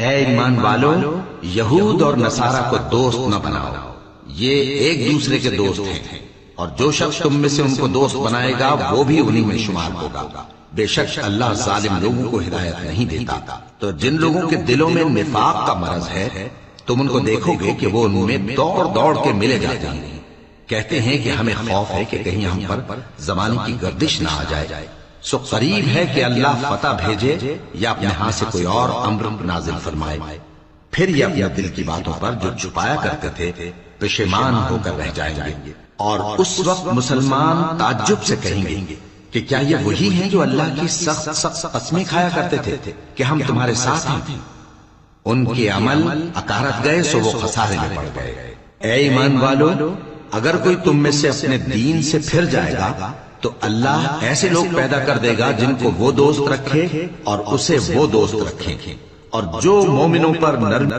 اے ایمان والو، یہود اور نصارہ کو دوست نہ بناؤ، یہ ایک دوسرے کے دوست ہیں، اور جو شخص تم میں سے ان کو دوست بنائے گا وہ بھی انہی میں شمار ہوگا۔ بے شک اللہ ظالم لوگوں کو ہدایت نہیں دیتا۔ تو جن لوگوں کے دلوں میں نفاق کا مرض ہے، تم ان کو دیکھو گے کہ وہ ان میں دوڑ دوڑ کے ملے جاتے ہیں، کہتے ہیں کہ ہمیں خوف ہے کہ کہیں ہم پر زمانے کی گردش نہ آ جائے۔ سو قریب ہے کہ اللہ فتح بھیجے یا اپنے ہاں سے کوئی اور امر نازل فرمائے، پھر یہ اپنے دل کی باتوں پر جو چھپایا کرتے تھے پشیمان ہو کر رہ جائیں گے۔ اور اس وقت مسلمان تعجب سے کہیں گے کہ کیا یہ وہی ہیں جو اللہ کی سخت سخت قسمیں کھایا کرتے تھے کہ ہم تمہارے ساتھ ہیں؟ ان کے عمل اکارت گئے سو وہ خسارے میں پڑ گئے۔ اے ایمان والو، اگر کوئی تم میں سے اپنے دین سے پھر جائے گا تو اللہ ایسے لوگ پیدا کر دے گا جن کو وہ دوست رکھے اور اسے وہ دوست رکھیں، اور جو مومنوں پر نرم